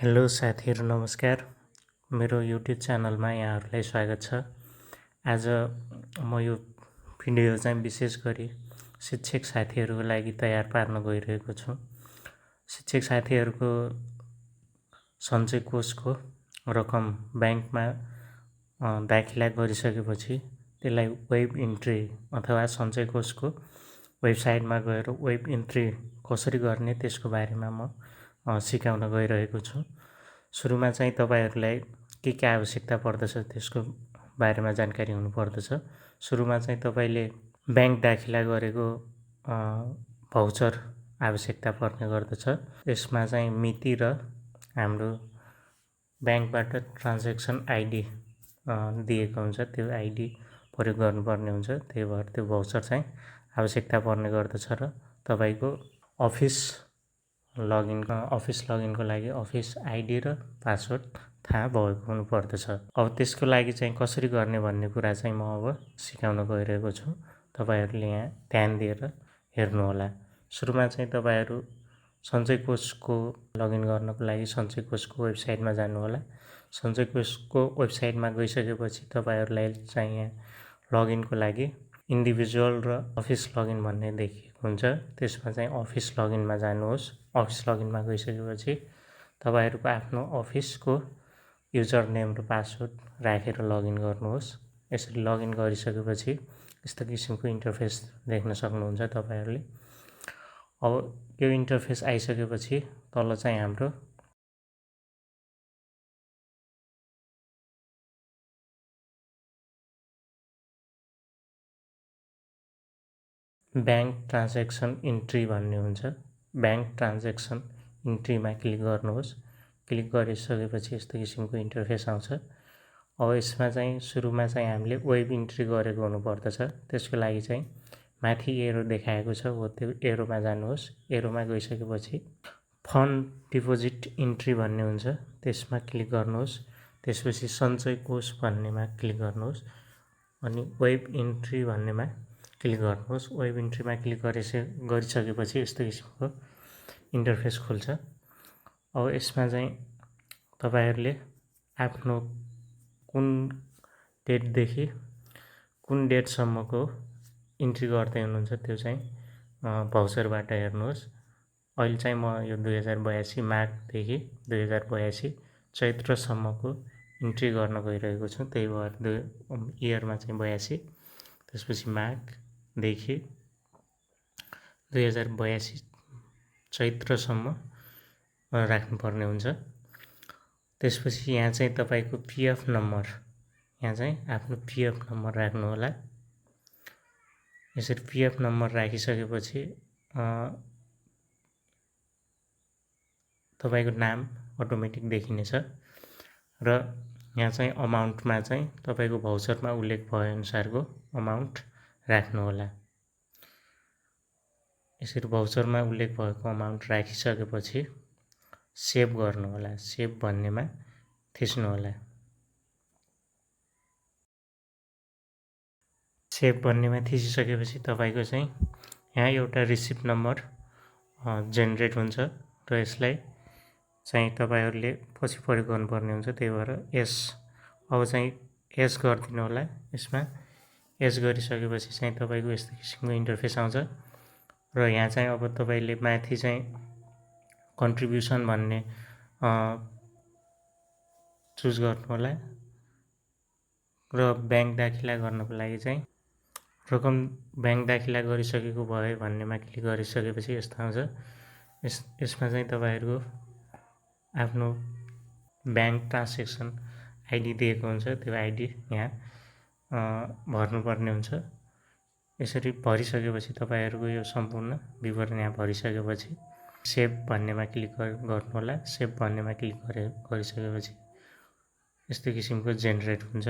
Hello साथीहरू नमस्कार। मेरो युट्युब च्यानलमा यहाँहरूलाई स्वागत छ। आज म यो भिडियो चाहिँ विशेष गरी शिक्षक साथीहरूको लागि तयार पार्न गइरहेको छु। शिक्षक साथीहरूको सञ्चय कोषको रकम ब्याङ्कमा दाखिला गरिसकेपछि त्यसलाई वेब इन्ट्री अथवा सञ्चय कोषको वेबसाइटमा गएर वेब इन्ट्री कसरी गर्ने त्यसको बारेमा म सिकाउन गइरहेको छु। सुरुमा चाहिँ तपाईहरुलाई के आवश्यकता पर्दछ त्यसको बारेमा जानकारी हुनुपर्दछ। सुरुमा चाहिँ तपाईले ब्याङ्क दाखिला गरेको भाउचर आवश्यकता पर्ने गर्दछ। यसमा चाहिँ मिति र हाम्रो ब्याङ्कबाट ट्रान्ज्याक्सन आइडी दिएको हुन्छ, त्यो आइडी प्रयोग गर्नुपर्ने हुन्छ। त्यही भएर त्यो भाउचर चाहिँ आवश्यकता पर्ने गर्दछ र तपाईको अफिस लगइनको लागि अफिस आइडी र पासवर्ड थाहा भएको हुनुपर्दछ। अब त्यसको लागि चाहिँ कसरी गर्ने भन्ने कुरा चाहिँ म अब सिकाउन गइरहेको छु। तपाईहरुले यहाँ ध्यान दिएर हेर्नुहोला। सुरुमा चाहिँ तपाईहरु सञ्चय कोषको लगइन गर्नको लागि सञ्चय कोषको वेबसाइटमा जानुहोला। सञ्चय कोषको वेबसाइटमा गइसकेपछि तपाईहरुलाई चाहिँ यहाँ लगइनको लागि इन्डिभिजुअल र अफिस लगइन भन्ने देखिएको हुन्छ। त्यसमा चाहिँ अफिस लगइनमा जानुहोस्। अफिस लगइनमा गइसकेपछि तपाईहरुको आफ्नो अफिसको युजर नेम र पासवर्ड राखेर लगइन गर्नुहोस्। यसरी लगइन गरिसकेपछि यस्तो किसिमको इन्टरफेस देख्न सक्नुहुन्छ तपाईहरुले। अब यो इन्टरफेस आइसकेपछि तल चाहिँ हाम्रो ब्याङ्क ट्रान्ज्याक्सन इन्ट्री भन्ने हुन्छ। ब्याङ्क ट्रान्ज्याक्सन इन्ट्रीमा क्लिक गर्नुहोस्। क्लिक गरिसकेपछि यस्तो किसिमको इन्टरफेस आउँछ। अब यसमा चाहिँ सुरुमा चाहिँ हामीले वेब इन्ट्री गरेको हुनुपर्दछ। त्यसको लागि चाहिँ माथि एरो देखाएको छ हो त्यो एरोमा जानुहोस्। एरोमा गइसकेपछि फन्ड डिपोजिट इन्ट्री भन्ने हुन्छ, त्यसमा क्लिक गर्नुहोस्। त्यसपछि सञ्चय कोष भन्नेमा क्लिक गर्नुहोस् अनि वेब इन्ट्री भन्नेमा क्लिक गर्नुहोस्। वेब इन्ट्रीमा क्लिक गरिसकेपछि यस्तो किसिमको इन्टरफेस खुल्छ। अब यसमा चाहिँ तपाईहरुले आफ्नो कुन डेटदेखि कुन डेटसम्मको इन्ट्री गर्दै हुनुहुन्छ त्यो चाहिँ भाउचरबाट हेर्नुहोस्। अहिले चाहिँ म यो 2082 माघदेखि 2082 चैत्रसम्मको इन्ट्री गर्न गइरहेको छु। त्यही भएर इयरमा चाहिँ 82, त्यसपछि माघदेखि 2082 चैत्रसम्म राख्नुपर्ने हुन्छ। त्यसपछि यहाँ चाहिँ तपाईको पीएफ नम्बर, यहाँ चाहिँ आफ्नो पीएफ नम्बर राख्नुहोला। यसरी पीएफ नम्बर राखिसकेपछि तपाईको नाम अटोमेटिक देखिनेछ र यहाँ चाहिँ अमाउन्टमा चाहिँ तपाईको भाउचरमा उल्लेख भए अनुसारको अमाउन्ट राख्नुहोला। यसरी भाउचरमा उल्लेख भएको अमाउन्ट राखिसकेपछि सेभ गर्नुहोला। सेभ भन्नेमा थिच्नुहोला। सेभ भन्नेमा थिचिसकेपछि तपाईको चाहिँ यहाँ एउटा रिसिप्ट नम्बर जेनेरेट हुन्छ र यसलाई चाहिँ तपाईहरुले पछि प्रयोग गर्नुपर्ने हुन्छ। त्यही भएर अब चाहिँ एस गरिदिनु होला। यसमा एस गरिसकेपछि चाहिँ तपाईको यस्तो किसिमको इन्टरफेस आउँछ र यहाँ चाहिँ अब तपाईले माथि चाहिँ कन्ट्रिब्युसन भन्ने चुज गर्नुहोला र ब्याङ्क दाखिला गर्नको लागि चाहिँ रकम ब्याङ्क दाखिला गरिसकेको भए भन्नेमा क्लिक गरिसकेपछि यस्तो आउँछ। यसमा चाहिँ तपाईहरुको आफ्नो ब्याङ्क ट्रान्ज्याक्सन आइडी दिएको हुन्छ, त्यो आइडी यहाँ भर्नुपर्ने हुन्छ। यसरी भरिसकेपछि तपाईहरुको यो सम्पूर्ण विवरण यहाँ भरिसकेपछि सेभ भन्नेमा क्लिक गर्नुहोला। सेभ भन्नेमा क्लिक गरिसकेपछि यस्तो किसिमको जेनेरेट हुन्छ।